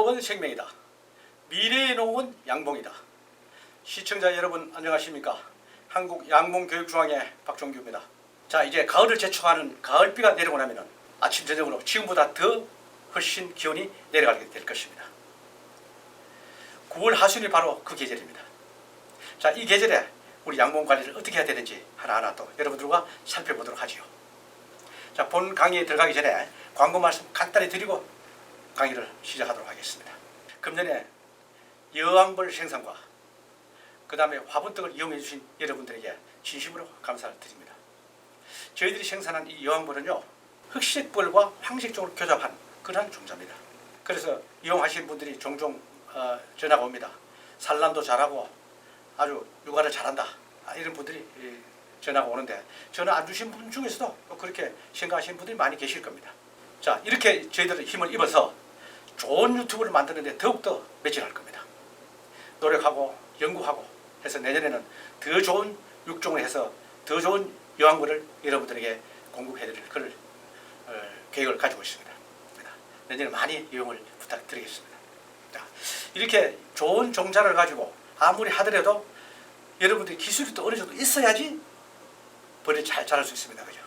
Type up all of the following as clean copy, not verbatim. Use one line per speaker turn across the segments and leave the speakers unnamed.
농업은 생명이다. 미래의 농업은 양봉이다. 시청자 여러분 안녕하십니까? 한국양봉교육중앙회 박종규입니다. 자, 이제 가을을 재촉하는 가을비가 내리고 나면 아침 저녁으로 지금보다 더 훨씬 기온이 내려가게 될 것입니다. 9월 하순이 바로 그 계절입니다. 자, 이 계절에 우리 양봉 관리를 어떻게 해야 되는지 하나하나 또 여러분들과 살펴보도록 하지요. 자, 본 강의에 들어가기 전에 광고 말씀 간단히 드리고 강의를 시작하도록 하겠습니다. 금년에 여왕벌 생산과 그 다음에 화분떡을 이용해 주신 여러분들에게 진심으로 감사를 드립니다. 저희들이 생산한 이 여왕벌은요, 흑색벌과 황색종을 교잡한 그러한 종자입니다. 그래서 이용하시는 분들이 종종 전화가 옵니다. 산란도 잘하고 아주 육아를 잘한다, 이런 분들이 전화가 오는데, 전화 안 주신 분 중에서도 그렇게 생각하시는 분들이 많이 계실 겁니다. 자, 이렇게 저희들은 힘을 입어서 좋은 유튜브를 만드는데 더욱더 매진할 겁니다. 노력하고 연구하고 해서 내년에는 더 좋은 육종을 해서 더 좋은 여왕벌을 여러분들에게 공급해드릴 그럴 계획을 가지고 있습니다. 내년에 많이 이용을 부탁드리겠습니다. 자, 이렇게 좋은 종자를 가지고 아무리 하더라도 여러분들이 기술이 또 어느 정도 있어야지 벌이 잘 자랄 수 있습니다. 그죠?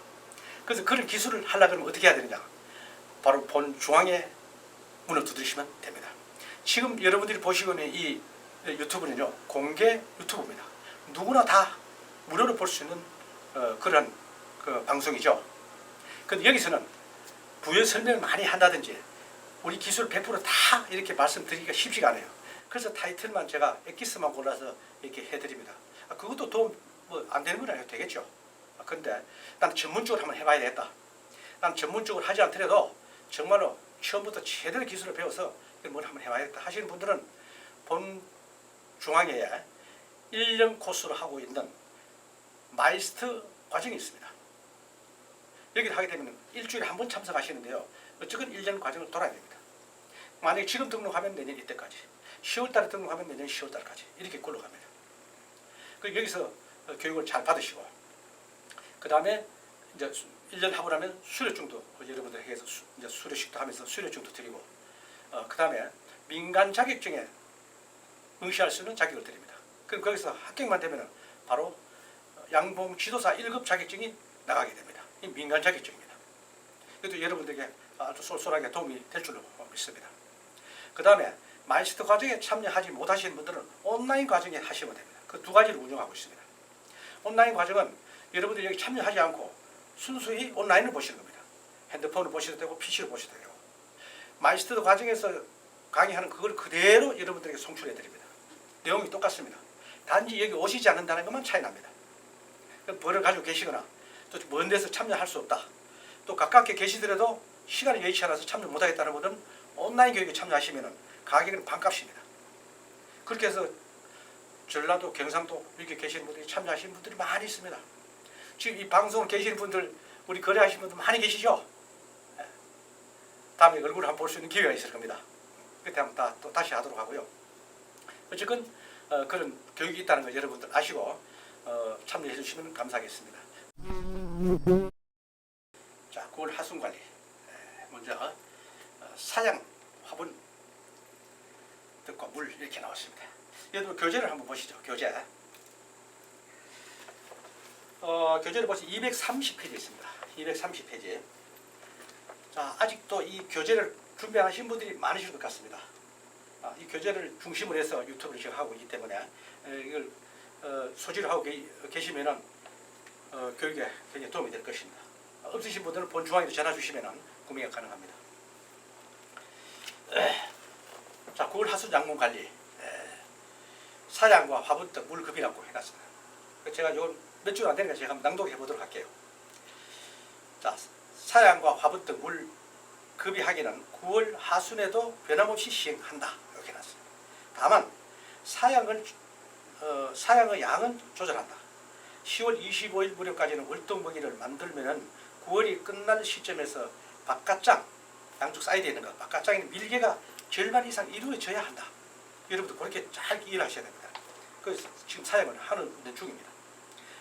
그래서 그런 기술을 하려고 하면 어떻게 해야 되느냐? 바로 본 중앙에 문을 두드리시면 됩니다. 지금 여러분들이 보시고 있는 이 유튜브는요, 공개 유튜브입니다. 누구나 다 무료로 볼 수 있는 그런 방송이죠. 근데 여기서는 부연 설명을 많이 한다든지 우리 기술 100%다 이렇게 말씀드리기가 쉽지가 않아요. 그래서 타이틀만 제가 엑기스만 골라서 이렇게 해드립니다. 그것도 도움 안 되는 건 아니에요. 되겠죠. 근데 나는 전문적으로 한번 해봐야 되겠다. 나는 전문적으로 하지 않더라도 정말로 처음부터 제대로 기술을 배워서 뭘 한번 해봐야겠다 하시는 분들은 본 중앙회에 1년 코스로 하고 있는 마이스터 과정이 있습니다. 여기를 하게 되면 일주일에 한 번 참석하시는데요, 어쨌든 1년 과정을 돌아야 됩니다. 만약에 지금 등록하면 내년 이때까지, 10월달에 등록하면 내년 10월달까지 이렇게 굴러갑니다. 그리고 여기서 교육을 잘 받으시고, 그 다음에 이제 1년 하고 나면 수료증도 여러분들에게 해서 이제 수료식도 하면서 수료증도 드리고, 그 다음에 민간 자격증에 응시할 수 있는 자격을 드립니다. 그럼 거기서 합격만 되면 바로 양봉 지도사 1급 자격증이 나가게 됩니다. 이 민간 자격증입니다. 그래도 여러분들에게 아주 쏠쏠하게 도움이 될 줄로 믿습니다. 그 다음에 마이스터 과정에 참여하지 못하시는 분들은 온라인 과정에 하시면 됩니다. 그 두 가지를 운영하고 있습니다. 온라인 과정은 여러분들이 여기 참여하지 않고 순수히 온라인을 보시는 겁니다. 핸드폰을 보셔도 되고 PC를 보셔도 되고, 마이스터 과정에서 강의하는 그걸 그대로 여러분들에게 송출해 드립니다. 내용이 똑같습니다. 단지 여기 오시지 않는다는 것만 차이 납니다. 벌을 가지고 계시거나 또 먼 데서 참여할 수 없다, 또 가깝게 계시더라도 시간이 여의치 않아서 참여 못하겠다는 분은 온라인 교육에 참여하시면 가격은 반값입니다. 그렇게 해서 전라도, 경상도 이렇게 계시는 분들이 참여하시는 분들이 많이 있습니다. 지금 이 방송을 계시는 분들, 우리 거래하시는 분들 많이 계시죠? 다음에 얼굴을 한번 볼 수 있는 기회가 있을 겁니다. 그때 한번 또 다시 하도록 하고요. 어쨌든 그런 교육이 있다는 거 여러분들 아시고 참여해 주시면 감사하겠습니다. 자, 9월 하순 관리. 먼저 사양, 화분, 득과 물 이렇게 나왔습니다. 여러분 교재를 한번 보시죠. 교재. 교재를 보시면 230페이지 있습니다. 230페이지. 자, 아직도 이 교재를 준비하신 분들이 많으실 것 같습니다. 이 교재를 중심으로 해서 유튜브를 제가 하고 있기 때문에 이걸 소지를 하고 계시면은 교육에 굉장히 도움이 될 것입니다. 없으신 분들은 본 중앙에도 전화 주시면은 구매가 가능합니다. 자, 9월 하순 양봉 관리. 사양과 화분떡 물급이라고 해놨습니다. 제가 이건 몇 주가 안 되니까 제가 한번 낭독해 보도록 할게요. 자, 사양과 화분떡 물급이 하기는 9월 하순에도 변함없이 시행한다, 이렇게 해놨습니다. 다만 사양의 양은 조절한다. 10월 25일 무렵까지는 월동먹이를 만들면은 9월이 끝날 시점에서 바깥장, 양쪽 사이드에 있는 것, 바깥장에는 밀개가 절반 이상 이루어져야 한다. 여러분들 그렇게 잘 이해하셔야 됩니다. 그래서 지금 사양을 하는 중입니다.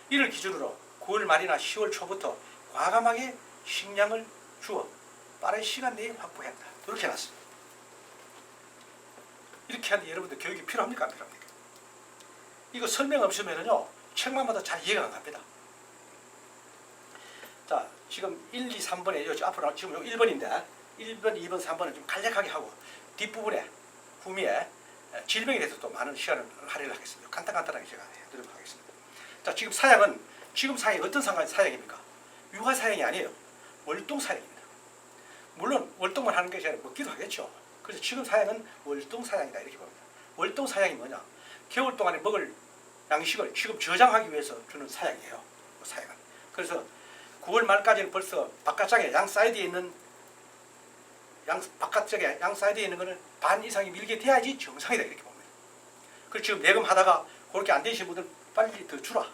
이를 기준으로 9월 말이나 10월 초부터 과감하게 식량을 주어 빠른 시간 내에 확보해야 한다, 이렇게 해놨습니다. 이렇게 하는데 여러분들 교육이 필요합니까? 안 필요합니까? 이거 설명 없으면은요 책만 봐도 잘 이해가 안 갑니다. 자, 지금 1, 2, 3번에 앞으로 지금 1번인데 1번, 2번, 3번은 좀 간략하게 하고 뒷부분에 후미에 질병에 대해서 또 많은 시간을 할애를 하겠습니다. 간단하게 제가 해드리도록 하겠습니다. 자, 지금 사양은 지금 사양이 어떤 사양입니까? 유화 사양이 아니에요. 월동 사양입니다. 물론 월동만 하는 것이 아니라 먹기도 하겠죠. 그래서 지금 사양은 월동 사양이다 이렇게 봅니다. 월동 사양이 뭐냐? 겨울 동안에 먹을 양식을 지금 저장하기 위해서 주는 사양이에요. 그 사양은. 그래서 9월 말까지는 벌써 바깥쪽에 양 사이드에 있는 바깥쪽에 양 사이드에 있는 거는 반 이상이 밀게 돼야지 정상이다 이렇게 봅니다. 그래서 지금 내금하다가 그렇게 안 되시는 분들 빨리 더 주라.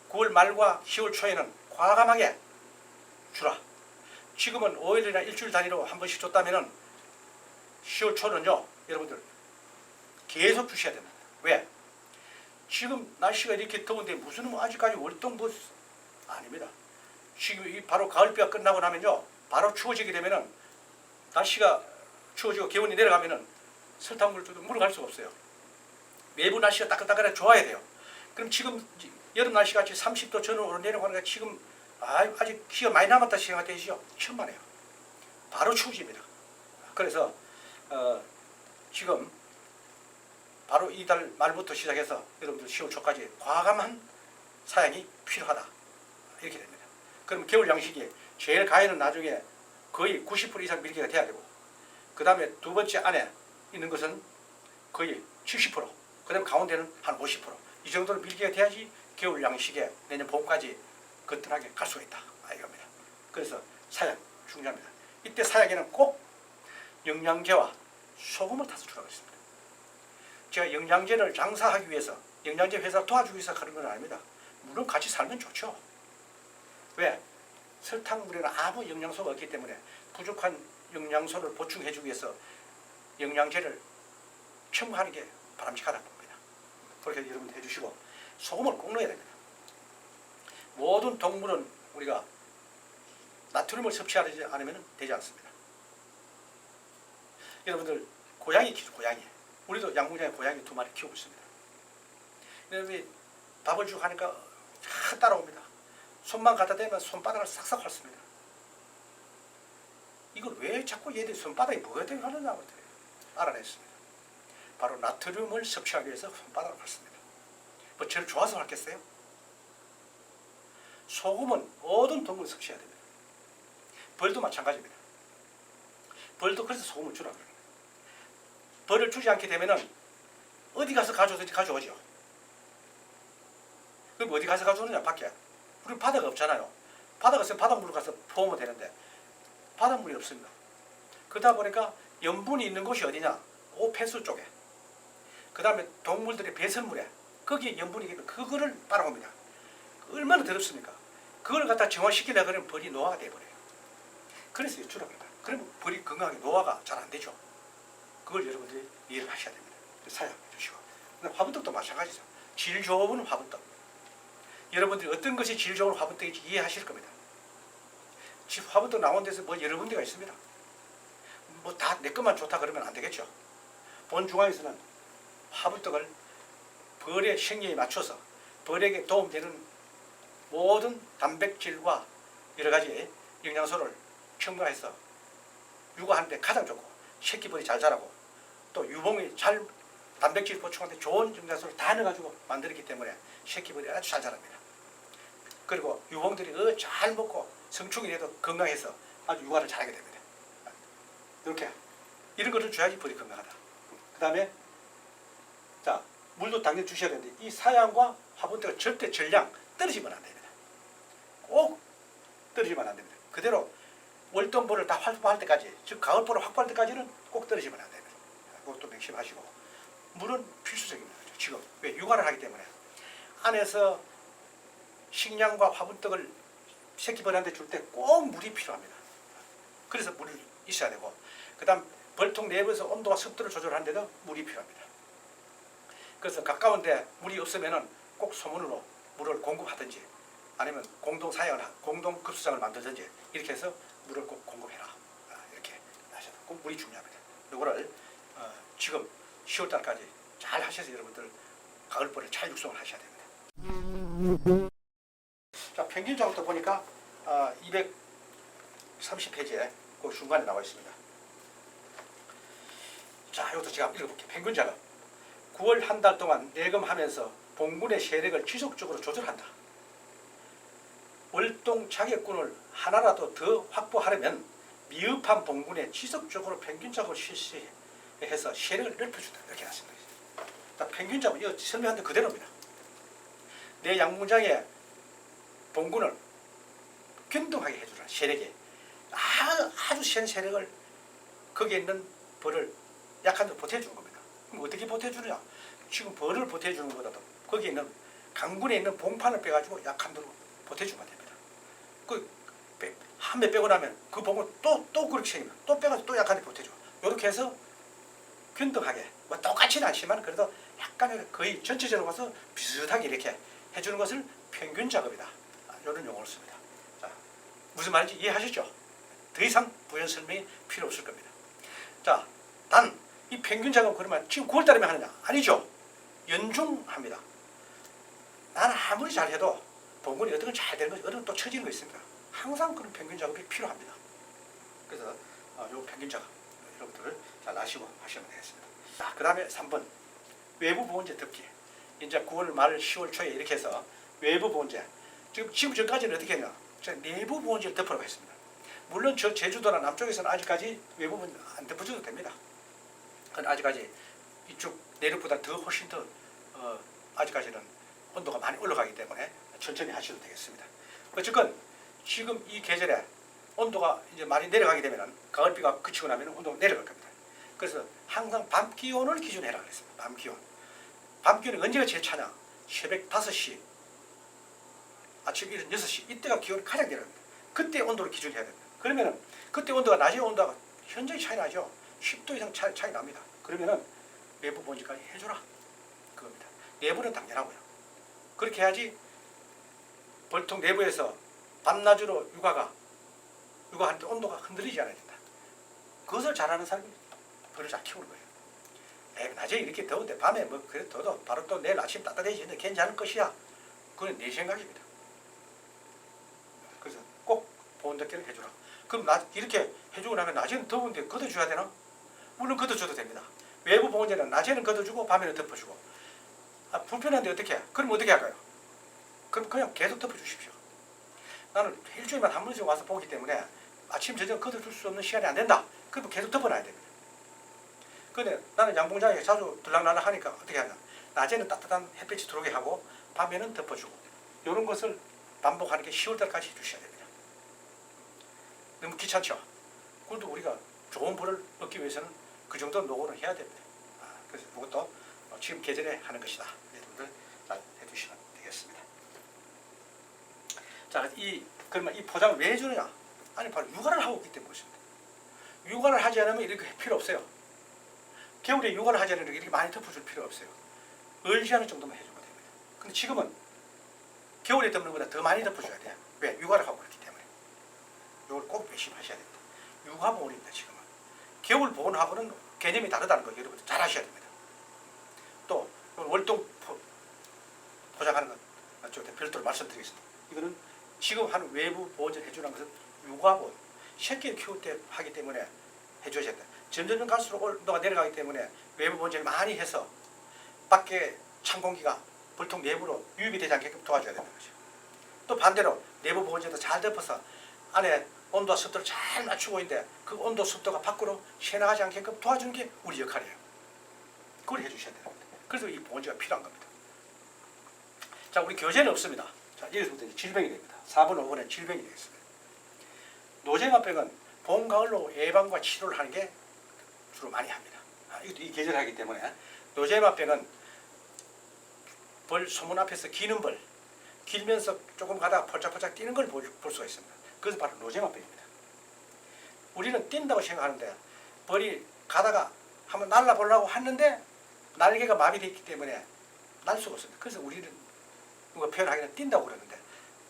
9월 말과 10월 초에는 과감하게 주라. 지금은 5일이나 일주일 단위로 한 번씩 줬다면은 10월 초는요 여러분들 계속 주셔야 됩니다. 왜? 지금 날씨가 이렇게 더운데 무슨 아직까지 월동 아닙니다. 지금 이 바로 가을비가 끝나고 나면요 바로 추워지게 되면은 날씨가 추워지고 기온이 내려가면은 설탕물을 줘도 물어갈 수가 없어요. 매부 날씨가 따끈따끈해 좋아야 돼요. 그럼 지금 여름 날씨 같이 30도 전후로 내려가는 게 지금 아직 기가 많이 남았다 생각되시죠? 천만에요. 바로 추워집니다. 그래서 지금 바로 이달 말부터 시작해서 여러분들 10월 초까지 과감한 사양이 필요하다 이렇게 됩니다. 그럼 겨울 양식이 제일 가해는 나중에 거의 90% 이상 밀기가 돼야 되고 그 다음에 두 번째 안에 있는 것은 거의 70%, 그 다음에 가운데는 한 50%이 정도로 밀기가 돼야지 겨울 양식에 내년 봄까지 거뜬하게 갈 수가 있다 이겁니다. 그래서 사양 중요합니다. 이때 사양에는 꼭 영양제와 소금을 타서 주라고 했습니다. 제가 영양제를 장사하기 위해서 영양제 회사 도와주기 위해서 그런 건 아닙니다. 물론 같이 살면 좋죠. 왜? 설탕물에는 아무 영양소가 없기 때문에 부족한 영양소를 보충해주기 위해서 영양제를 첨가하는 게 바람직하다고 봅니다. 그렇게 여러분 해주시고 소금을 꼭 넣어야 됩니다. 모든 동물은 우리가 나트륨을 섭취하지 않으면 되지 않습니다. 여러분들 고양이 키우죠. 고양이. 우리도 양궁장에 고양이 2마리 키우고 있습니다. 여러분이 밥을 주고 하니까 다 따라옵니다. 손만 갖다 대면 손바닥을 싹싹 핥습니다. 이걸 왜 자꾸 얘들이 손바닥이 뭐가 되게 하느냐고 알아냈습니다. 바로 나트륨을 섭취하기 위해서 손바닥을 핥습니다. 뭐 저를 좋아서 핥겠어요? 소금은 모든 동물이 섭취해야 됩니다. 벌도 마찬가지입니다. 벌도 그래서 소금을 주라고 합니다. 벌을 주지 않게 되면은 어디 가서 가져오죠. 그럼 어디 가서 가져오느냐? 밖에. 우리 바다가 없잖아요. 바다가 있으면 바닷물로 가서 퍼오면 되는데 바닷물이 없습니다. 그러다 보니까 염분이 있는 곳이 어디냐? 폐수 쪽에. 그 다음에 동물들의 배설물에 거기에 염분이 있기 때문에 그거를 빨아옵니다. 얼마나 더럽습니까? 그걸 갖다 정화시키려고 하면 벌이 노화가 돼버려요. 그래서 주라고 합니다. 그러면 벌이 건강하게 노화가 잘 안 되죠. 그걸 여러분들이 이해를 하셔야 됩니다. 사양해 주시고. 화분떡도 마찬가지죠. 질 좋은 화분떡. 여러분들이 어떤 것이 질 좋은 화분떡인지 이해하실 겁니다. 지금 화분떡 나온 데서 뭐 여러 군데가 있습니다. 뭐 다 내 것만 좋다 그러면 안 되겠죠. 본중앙에서는 화분떡을 벌의 생리에 맞춰서 벌에게 도움되는 모든 단백질과 여러 가지 영양소를 첨가해서 육아하는데 가장 좋고 새끼벌이 잘 자라고 또 유봉이 잘 단백질 보충하는데 좋은 영양소를 다 넣어가지고 만들었기 때문에 새끼벌이 아주 잘 자랍니다. 그리고 유봉들이 잘 먹고 성충이 돼도 건강해서 아주 육아를 잘하게 됩니다. 이렇게 이런 것을 줘야지 벌이 건강하다. 그 다음에 자 물도 당연히 주셔야 되는데 이 사양과 화분떡은 절대 전량 떨어지면 안 됩니다. 꼭 떨어지면 안 됩니다. 그대로 월동벌을 다 확보할 때까지, 즉 가을벌을 확보할 때까지는 꼭 떨어지면 안 됩니다. 그것도 명심하시고 물은 필수적입니다. 지금 왜 육아를 하기 때문에 안에서 식량과 화분떡을 새끼벌한테 줄 때 꼭 물이 필요합니다. 그래서 물이 있어야 되고 그 다음 벌통 내부에서 온도와 습도를 조절하는데도 물이 필요합니다. 그래서 가까운데 물이 없으면 꼭 소문으로 물을 공급하든지 아니면 공동급수장을 만들든지 이렇게 해서 물을 꼭 공급해라. 이렇게 하셔도 꼭 물이 중요합니다. 이거를 지금 10월달까지 잘 하셔서 여러분들 가을벌을 잘 육성을 하셔야 됩니다. 자, 평균 작업도 보니까 230페이지에 그 중간에 나와 있습니다. 자, 이것도 제가 읽어볼게요. 평균 작업. 9월 한 달 동안 내금하면서 봉군의 세력을 지속적으로 조절한다. 월동 자격군을 하나라도 더 확보하려면 미흡한 봉군에 지속적으로 평균 작업을 실시해서 세력을 넓혀준다. 이렇게 했습니다. 자, 평균 작업, 이거 설명한 데 그대로입니다. 내 양봉장에 봉군을 균등하게 해주라. 세력에 아주 센 세력을 거기에 있는 벌을 약한 데 보태주는 겁니다. 그럼 어떻게 보태주느냐? 지금 벌을 보태주는 것보다도 거기에 있는 강군에 있는 봉판을 빼가지고 약한 데로 보태주면 됩니다. 한 배 빼고 나면 그 봉을 또 그렇게 생기면 또 빼가지고 또 약한 데 보태줘. 이렇게 해서 균등하게, 뭐 똑같지는 않지만 그래도 약간 거의 전체적으로 봐서 비슷하게 이렇게 해주는 것을 평균 작업이다. 이런 용어를 씁니다. 자, 무슨 말인지 이해하시죠? 더 이상 부연 설명이 필요 없을 겁니다. 자, 단 이 평균 작업 그러면 지금 9월달에만 하느냐? 아니죠. 연중합니다. 나는 아무리 잘해도 봉군이 어떤 건 잘 되는 거지, 어떤 건 또 처지는 거 있습니다. 항상 그런 평균 작업이 필요합니다. 그래서 요 평균 작업 여러분들 잘 아시고 하시면 되겠습니다. 자, 그 다음에 3번 외부 보온재 덮기. 이제 9월 말 10월 초에 이렇게 해서 외부 보온재, 지금 전까지는 어떻게 했냐? 내부 보온재를 덮으라고 했습니다. 물론 저 제주도나 남쪽에서는 아직까지 외부 보온재 안 덮어줘도 됩니다. 그건 아직까지 이쪽 내륙보다 더 훨씬 더 아직까지는 온도가 많이 올라가기 때문에 천천히 하셔도 되겠습니다. 어쨌건 지금 이 계절에 온도가 이제 많이 내려가게 되면 가을비가 그치고 나면 온도가 내려갈 겁니다. 그래서 항상 밤 기온을 기준으로 해라 그랬습니다. 밤 기온. 밤 기온이 언제가 제일 차냐? 새벽 5시, 아침 이른 6시, 이때가 기온이 가장 내려갑니다. 그때 온도를 기준으로 해야 됩니다. 그러면은 그때 온도가 낮에 온도가 현저히 차이 나죠. 10도 이상 차이 납니다. 그러면은 내부 보온재까지 해줘라. 그겁니다. 내부는 당연하고요. 그렇게 해야지 벌통 내부에서 밤낮으로 육아할 때 온도가 흔들리지 않아야 된다. 그것을 잘하는 사람이 벌을 잘 키우는 거예요. 낮에 이렇게 더운데 밤에 뭐 그래도 더도 바로 또 내일 아침 따뜻해지는데 괜찮을 것이야. 그건 내 생각입니다. 그래서 꼭 보온덮개를 해주라. 그럼 이렇게 해주고 나면 낮에는 더운데 걷어줘야 되나? 물론 걷어줘도 됩니다. 외부 보온재는 낮에는 걷어주고 밤에는 덮어주고. 불편한데 어떻게 해? 그럼 어떻게 할까요? 그럼 그냥 계속 덮어주십시오. 나는 일주일만 한 번씩 와서 보기 때문에 아침 저녁 걷어줄 수 없는 시간이 안 된다. 그럼 계속 덮어놔야 됩니다. 근데 나는 양봉장에 자주 들락날락 하니까 어떻게 하냐? 낮에는 따뜻한 햇빛이 들어오게 하고 밤에는 덮어주고. 이런 것을 반복하는 게 10월달까지 해주셔야 됩니다. 너무 귀찮죠? 그래도 우리가 좋은 벌을 얻기 위해서는 그 정도 노고는 해야 됩니다. 그래서 그것도 지금 계절에 하는 것이다. 여러분들 잘 해주시면 되겠습니다. 자, 그러면 이 포장을 왜 해주느냐? 아니, 바로 육아를 하고 있기 때문에 그렇습니다. 육아를 하지 않으면 이렇게 필요 없어요. 겨울에 육아를 하지 않으면 이렇게 많이 덮어줄 필요 없어요. 얼지않을 정도만 해주면 됩니다. 근데 지금은 겨울에 덮는 것보다 더 많이 덮어줘야 돼요. 왜? 육아를 하고 있기 때문에. 이걸 꼭 명심하셔야 됩니다. 육아 보온입니다, 지금은. 겨울 보온하고는 개념이 다르다는 거 여러분들 잘 아셔야 됩니다. 또 월동 포장하는 건 별도로 말씀드리겠습니다. 이거는 지금 하는 외부 보온을 해주는 것은 육아 보온. 새끼를 키울 때 하기 때문에 해줘야 된다. 점점 갈수록 온도가 내려가기 때문에 외부 보온을 많이 해서 밖에 찬 공기가 벌통 내부로 유입이 되지 않게끔 도와줘야 되는 거죠. 또 반대로 내부 보온재도 잘 덮어서 안에 온도와 습도를 잘 맞추고 있는데 그 온도 습도가 밖으로 새나가지 않게끔 도와주는 게 우리 역할이에요. 그걸 해주셔야 됩니다. 그래서 이 보온재가 필요한 겁니다. 자, 우리 교재는 없습니다. 자, 여기서부터 질병이 됩니다. 4번, 5번에 질병이 되겠습니다. 노쟁합병은 봄, 가을로 예방과 치료를 하는 게 주로 많이 합니다. 이것도 이 계절을 하기 때문에 노쟁합병은 벌 소문 앞에서 기는 벌, 길면서 조금 가다가 펄짝펄짝 뛰는 걸 볼 수가 있습니다. 그것은 바로 노쟁합병입니다. 우리는 뛴다고 생각하는데 벌이 가다가 한번 날아보려고 하는데 날개가 마비되어 있기 때문에 날 수가 없습니다. 그래서 우리는 누가 표현하기는 뛴다고 그러는데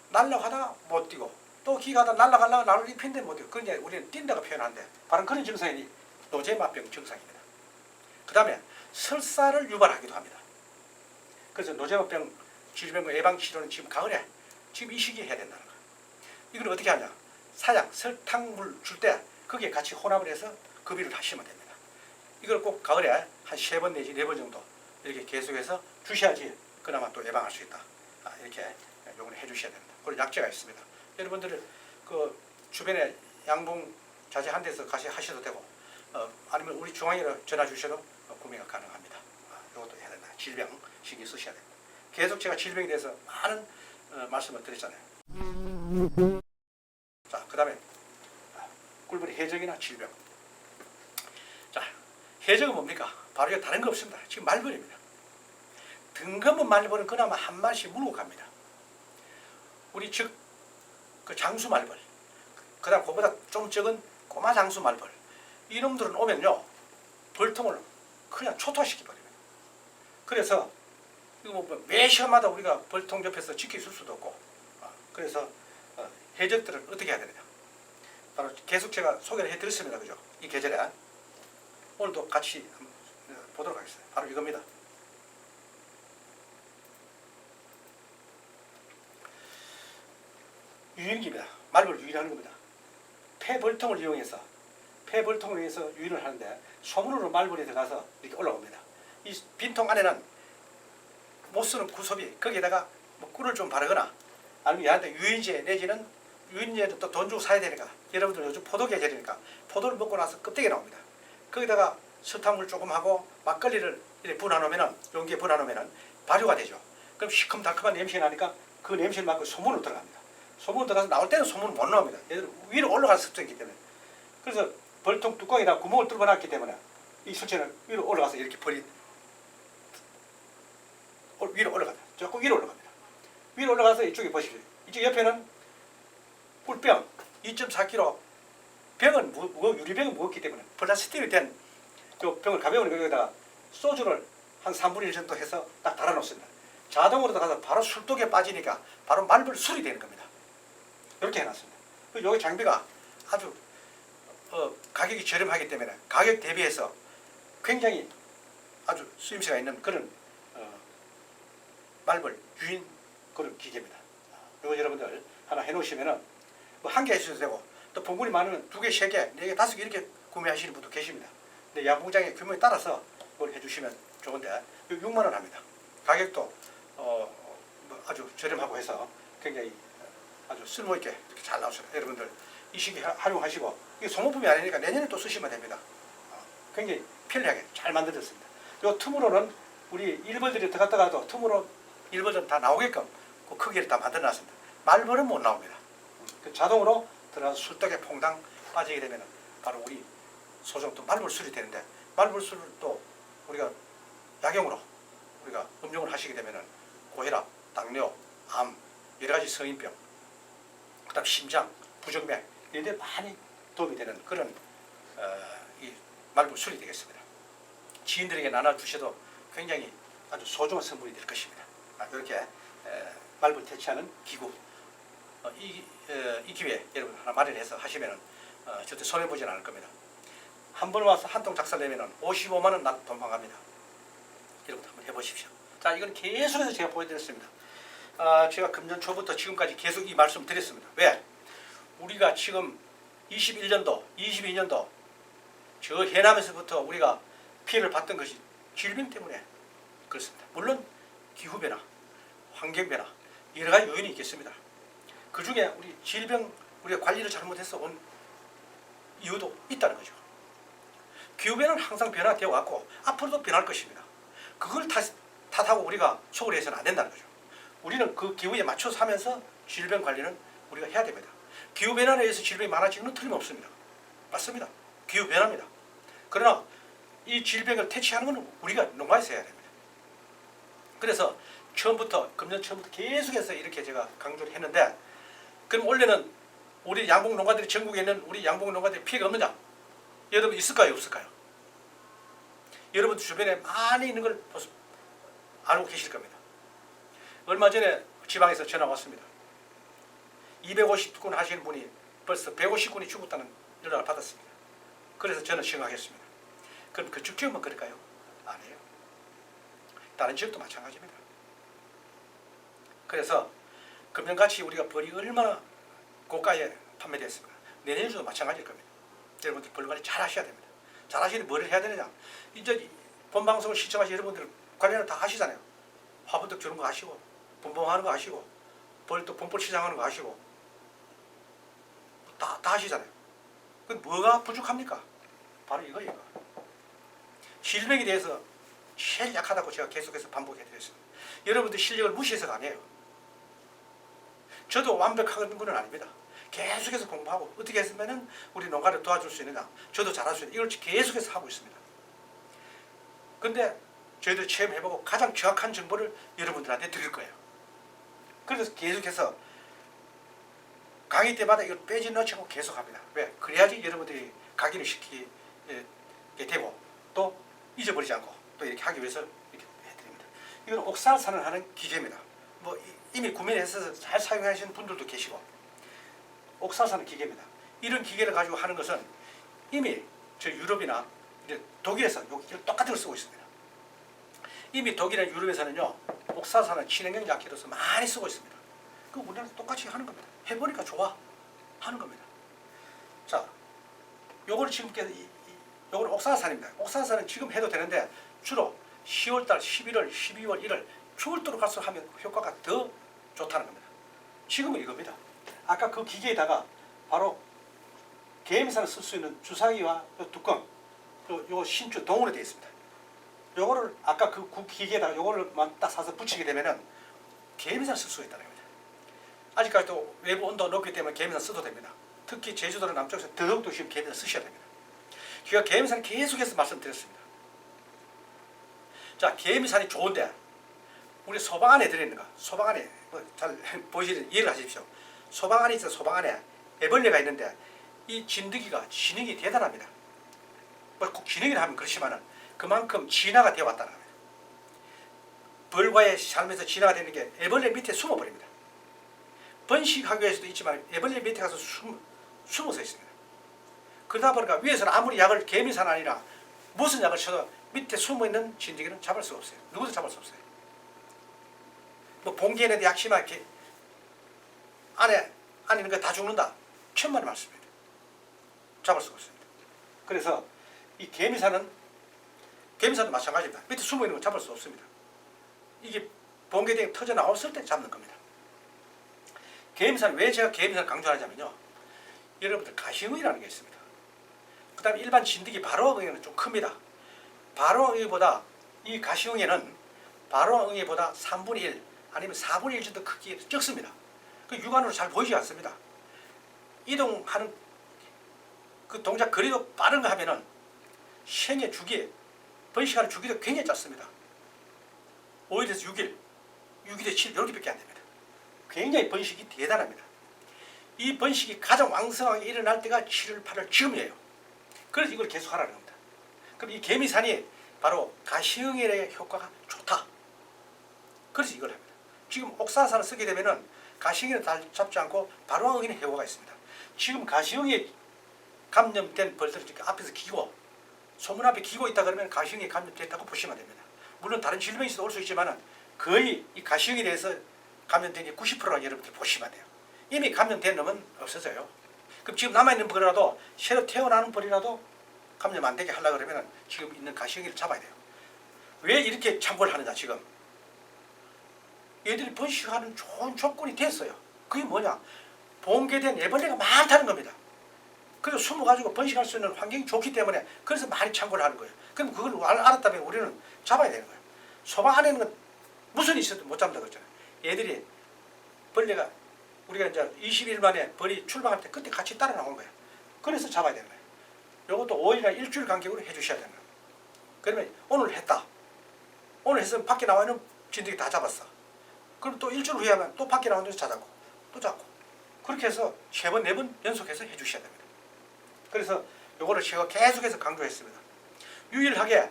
날아가다가 못 뛰고 또 기가다 날아가려고 나를 입힌데 못 뛰고 그러니까 우리는 뛴다고 표현하는데 바로 그런 증상이 노쟁합병 증상입니다. 그 다음에 설사를 유발하기도 합니다. 그래서 노점합병 질병 예방 치료는 지금 가을에 지금 이 시기에 해야 된다는 거예요. 이걸 어떻게 하냐? 사양, 설탕물 줄 때 거기에 같이 혼합을 해서 급여를 하시면 됩니다. 이걸 꼭 가을에 한 3번 내지 4번 정도 이렇게 계속해서 주셔야지 그나마 또 예방할 수 있다. 이렇게 요구를 해주셔야 됩니다. 그리고 약제가 있습니다. 여러분들 그 주변에 양봉 자재 한 데서 가시 하셔도 되고 아니면 우리 중앙으로 전화 주셔도 구매가 가능합니다. 이것도 해야 된다. 질병 신경 쓰셔야 됩니다. 계속 제가 질병에 대해서 많은 말씀을 드렸잖아요. 자, 그 다음에 꿀벌이 해적이나 질병. 자, 해적은 뭡니까? 바로 이거 다른 거 없습니다. 지금 말벌입니다. 등검은 말벌은 그나마 한 마리씩 물고 갑니다. 우리 즉 그 장수 말벌, 그 다음 그보다 좀 적은 꼬마 장수 말벌, 이놈들은 오면요 벌통을 그냥 초토화시켜버립니다. 그래서 이거 뭐 매 시간마다 우리가 벌통 옆에서 지켜줄 수도 없고, 그래서 해적들을 어떻게 해야 되느냐, 바로 계속 제가 소개를 해드렸습니다. 그죠? 이 계절에 오늘도 같이 보도록 하겠습니다. 바로 이겁니다. 유인기입니다. 말벌 유인하는 겁니다. 폐벌통을 이용해서 유인을 하는데 소문으로 말벌이 들어가서 이렇게 올라옵니다. 이 빈통 안에는 못 쓰는 구섭이 거기에다가 뭐 꿀을 좀 바르거나 아니면 얘한테 유인제 내지는 유인제는 또 돈 주고 사야 되니까 여러분들 요즘 포도 계절이니까 포도를 먹고 나서 껍데기 나옵니다. 거기다가 설탕물 조금 하고 막걸리를 이렇게 분해놓으면은 용기에 분해놓으면은 발효가 되죠. 그럼 시큼달큼한 냄새가 나니까 그 냄새를 맡고 소문으로 들어갑니다. 소문 들어가서 나올 때는 소문을 못 나옵니다. 얘들 위로 올라가는 습성이 있기 때문에. 그래서 벌통 뚜껑에다 구멍을 뚫어놨기 때문에 이 수채는 위로 올라가서 이렇게 벌이 위로 올라갑니다. 조금 위로 올라갑니다. 위로 올라가서 이쪽에 보십시오. 이쪽 옆에는 꿀병 2.4kg 병은 유리병은 무겁기 때문에 플라스틱이 된 그 병을 가벼운 거기다가 소주를 한 3분의 1 정도 해서 딱 달아놓습니다. 자동으로 들어가서 바로 술독에 빠지니까 바로 말벌 술이 되는 겁니다. 이렇게 해놨습니다. 여기 장비가 아주 가격이 저렴하기 때문에 가격 대비해서 굉장히 아주 쓰임새가 있는 그런 말벌 유인 그런 기계입니다. 이거 여러분들 하나 해놓으시면은 뭐 한 개 하셔도 되고 또 봉분이 많으면 2개, 3개, 4개, 5개 이렇게 구매하시는 분도 계십니다. 근데 양봉장의 규모에 따라서 그걸 해주시면 좋은데 6만 원 합니다. 가격도 뭐 아주 저렴하고 해서 굉장히 아주 쓸모있게 이렇게 잘 나오셔요. 여러분들 이 시기 활용하시고 이게 소모품이 아니니까 내년에 또 쓰시면 됩니다. 굉장히 편리하게 잘 만들어졌습니다. 이 틈으로는 우리 일벌들이 들어갔다가도 틈으로 일벌은 다 나오게끔 그 크기를 다 만들어놨습니다. 말벌은 못 나옵니다. 자동으로 들어가서 술독에 퐁당 빠지게 되면 바로 우리 소정도 말벌술이 되는데 말벌술을 또 우리가 약용으로 우리가 음용을 하시게 되면 고혈압, 당뇨, 암, 여러 가지 성인병, 그다음 심장, 부정맥 이런 데 많이 도움이 되는 그런 이 말벌술이 되겠습니다. 지인들에게 나눠주셔도 굉장히 아주 소중한 선물이 될 것입니다. 이렇게 말벌 퇴치하는 기구 이 기회에 여러분 하나 마련해서 하시면 절대 손해보지는 않을 겁니다. 한 번 와서 한 통 작살내면 55만 원 난 도망갑니다. 여러분 한번 해보십시오. 자, 이건 계속해서 제가 보여드렸습니다. 제가 금년 초부터 지금까지 계속 이 말씀 드렸습니다. 왜? 우리가 지금 21년도, 22년도 저 해남에서부터 우리가 피해를 봤던 것이 질병 때문에 그렇습니다. 물론 기후변화, 환경변화 여러 가지 요인이 있겠습니다. 그 중에 우리 질병 우리가 관리를 잘못해서 온 이유도 있다는 거죠. 기후변화는 항상 변화되어 왔고 앞으로도 변할 것입니다. 그걸 탓하고 우리가 속을 해서는 안 된다는 거죠. 우리는 그 기후에 맞춰서 하면서 질병 관리는 우리가 해야 됩니다. 기후변화에 의해서 질병이 많아지는 건 틀림없습니다. 맞습니다. 기후변화입니다. 그러나 이 질병을 퇴치하는 건 우리가 농가에서 해야 됩니다. 그래서 금년 처음부터 계속해서 이렇게 제가 강조를 했는데, 그럼 원래는 우리 양봉 농가들이 전국에 있는 우리 양봉 농가들이 피해가 없느냐? 여러분 있을까요? 없을까요? 여러분 주변에 많이 있는 걸 알고 계실 겁니다. 얼마 전에 지방에서 전화 왔습니다. 250군 하시는 분이 벌써 150군이 죽었다는 연락을 받았습니다. 그래서 저는 생각했습니다. 그럼 그 죽지만 그럴까요? 아니에요. 다른 지역도 마찬가지입니다. 그래서 금년같이 우리가 벌이 얼마나 고가에 판매되었습니까? 내년에도 마찬가지일 겁니다. 여러분들 벌 관리 잘 하셔야 됩니다. 잘 하시는데 뭘 해야 되느냐? 이제 본 방송을 시청하신 여러분들 관리는 다 하시잖아요. 화분떡 주는 거 하시고, 분봉하는 거 하시고, 벌도 본벌 시장하는 거 하시고, 다 하시잖아요. 그 뭐가 부족합니까? 바로 이거예요. 실력에 대해서 제일 약하다고 제가 계속해서 반복해드렸습니다. 여러분들 실력을 무시해서가 아니에요. 저도 완벽한 건 아닙니다. 계속해서 공부하고 어떻게 했으면 우리 농가를 도와줄 수 있느냐, 저도 잘할 수 있느냐, 이걸 계속해서 하고 있습니다. 근데 저희들 체험해보고 가장 정확한 정보를 여러분들한테 드릴 거예요. 그래서 계속해서 강의 때마다 이걸 빼지 넣지 않고 계속합니다. 왜? 그래야지 여러분들이 각인을 시키게 되고 또 잊어버리지 않고 또 이렇게 하기 위해서 이렇게 해드립니다. 이건 옥사산을 하는 기계입니다. 뭐 이미 구매해서 잘 사용하시는 분들도 계시고, 옥사산은 기계입니다. 이런 기계를 가지고 하는 것은 이미 저 유럽이나 이제 독일에서 똑같은 걸 쓰고 있습니다. 이미 독일이나 유럽에서는요, 옥사산은 친환경 약재로서 많이 쓰고 있습니다. 그 우리나라도 똑같이 하는 겁니다. 해보니까 좋아 하는 겁니다. 자, 요거를 지금 요거는 옥사산입니다. 옥사산은 지금 해도 되는데 주로 10월달, 11월, 12월, 1월 추울도록 갈수록 하면 효과가 더 좋다는 겁니다. 지금은 이겁니다. 아까 그 기계에다가 바로 개미산을 쓸 수 있는 주사기와 뚜껑, 요 신주 동으로 되어 있습니다. 요거를 아까 그 기계에다가 요거를만 딱 사서 붙이게 되면은 개미산을 쓸 수가 있다는 겁니다. 아직까지도 외부 온도가 높기 때문에 개미산 써도 됩니다. 특히 제주도나 남쪽에서 더욱더 지금 개미산 쓰셔야 됩니다. 제가 개미산 계속해서 말씀드렸습니다. 자, 개미산이 좋은데 우리 소방 안에 들어있는 거, 소방 안에 잘 보시는 이해를 하십시오. 소방 안에 있어, 소방 안에 애벌레가 있는데 이 진드기가 지능이 대단합니다. 뭐 꼭 지능이라 하면 그렇지만은 그만큼 진화가 되어 왔다는 겁니다. 벌과의 삶에서 진화가 되는 게 애벌레 밑에 숨어버립니다. 번식하기 위해서도 있지만 애벌레 밑에 가서 숨어서 있습니다. 그러다 보니까 위에서는 아무리 약을 개미산 아니라 무슨 약을 쳐도 밑에 숨어있는 진드기는 잡을 수가 없어요. 누구도 잡을 수 없어요. 뭐 봉기에는 약심하 이렇게 안에 있는 거 다 죽는다. 천만의 말씀입니다. 잡을 수가 없습니다. 그래서 이 개미산도 마찬가지입니다. 밑에 숨어있는 거 잡을 수 없습니다. 이게 봉개등이 터져 나왔을 때 잡는 겁니다. 개미산, 왜 제가 개미산을 강조하냐면요, 여러분들 가시응이라는 게 있습니다. 그 다음에 일반 진드기 바로응에는 좀 큽니다. 바로응이보다 이 가시응에는 바로응이보다 3분의 1 아니면 4분의 1 정도 크기에 적습니다. 그 육안으로 잘 보이지 않습니다. 이동하는 그 동작 거리도 빠른 거 하면은 생애 주기, 번식하는 주기도 굉장히 짧습니다. 5일에서 6일, 6일에서 7일 이렇게밖에 안 됩니다. 굉장히 번식이 대단합니다. 이 번식이 가장 왕성하게 일어날 때가 7월, 8월 지금이에요. 그래서 이걸 계속 하라는 겁니다. 그럼 이 개미산이 바로 가시응일의 효과가 좋다. 그래서 이걸 합니다. 지금 옥사산을 쓰게 되면은 가시응일을 잡지 않고 바로 응인의 효과가 있습니다. 지금 가시응에 감염된 벌들을 앞에서 기고 소문 앞에 기고 있다 그러면 가시응에 감염됐다고 보시면 됩니다. 물론 다른 질병이 있어도 올 수 있지만은 거의 이 가시응에 대해서 감염된 게 90%라 여러분들 보시면 돼요. 이미 감염된 놈은 없어져요. 그럼 지금 남아있는 벌이라도 새로 태어나는 벌이라도 감염 안 되게 하려고 그러면 지금 있는 가시응이를 잡아야 돼요. 왜 이렇게 참고를 하느냐 지금. 얘들이 번식하는 좋은 조건이 됐어요. 그게 뭐냐. 봉개된 애벌레가 많다는 겁니다. 그래서 숨어가지고 번식할 수 있는 환경이 좋기 때문에 그래서 많이 참고를 하는 거예요. 그럼 그걸 알았다면 우리는 잡아야 되는 거예요. 소방 안에 있는 건 무슨 있어도 못 잡는다고 했잖아요. 얘들이 벌레가 우리가 이제 20일 만에 벌이 출방할 때 그때 같이 따라 나오는 거예요. 그래서 잡아야 되는 거예요. 이것도 5일이나 일주일 간격으로 해주셔야 되는 거예요. 그러면 오늘 했다. 오늘 했으면 밖에 나와 있는 진드기 다 잡았어. 그럼 또 일주일 후에 하면 또 밖에 나온 데서 찾았고 또 잡고 그렇게 해서 3번, 4번 연속해서 해주셔야 됩니다. 그래서 요거를 제가 계속해서 강조했습니다. 유일하게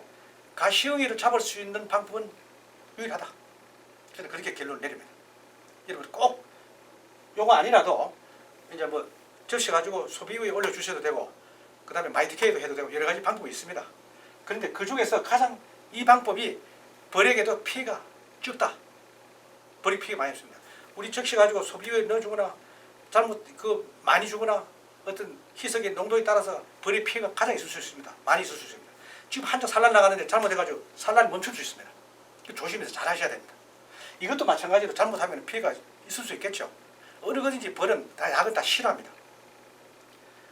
가시응이를 잡을 수 있는 방법은 유일하다. 저는 그렇게 결론을 내립니다. 여러분 꼭 요거 아니라도 이제 뭐 접시 가지고 소비위에 올려주셔도 되고 그 다음에 마이티케이도 해도 되고 여러 가지 방법이 있습니다. 그런데 그 중에서 가장 이 방법이 벌에게도 피해가 적다. 벌이 피해 많이 없습니다. 우리 적셔가지고 소비유에 넣어주거나 잘못 많이 주거나 어떤 희석의 농도에 따라서 벌의 피해가 가장 있을 수 있습니다. 많이 있을 수 있습니다. 지금 한창 산란 나가는데 잘못해가지고 산란이 멈출 수 있습니다. 조심해서 잘 하셔야 됩니다. 이것도 마찬가지로 잘못하면 피해가 있을 수 있겠죠. 어느 거든지 벌은 다 약을 다 싫어합니다.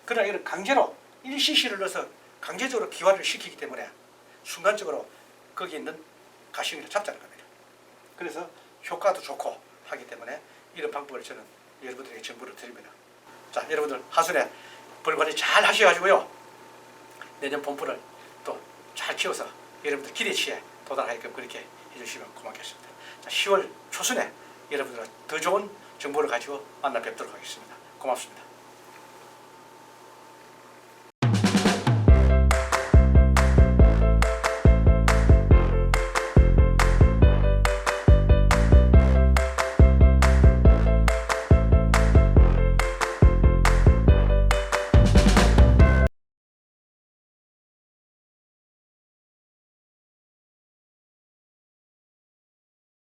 그러나 이런 강제로 1cc를 넣어서 강제적으로 기화를 시키기 때문에 순간적으로 거기 있는 가시용이를 잡자는 겁니다. 그래서 효과도 좋고 하기 때문에 이런 방법을 저는 여러분들에게 정보를 드립니다. 자, 여러분들 하순에 벌 관리 잘 하셔가지고요. 내년 봄벌을 또 잘 키워서 여러분들 기대치에 도달하게끔 그렇게 해주시면 고맙겠습니다. 자, 10월 초순에 여러분들과 더 좋은 정보를 가지고 만나 뵙도록 하겠습니다. 고맙습니다.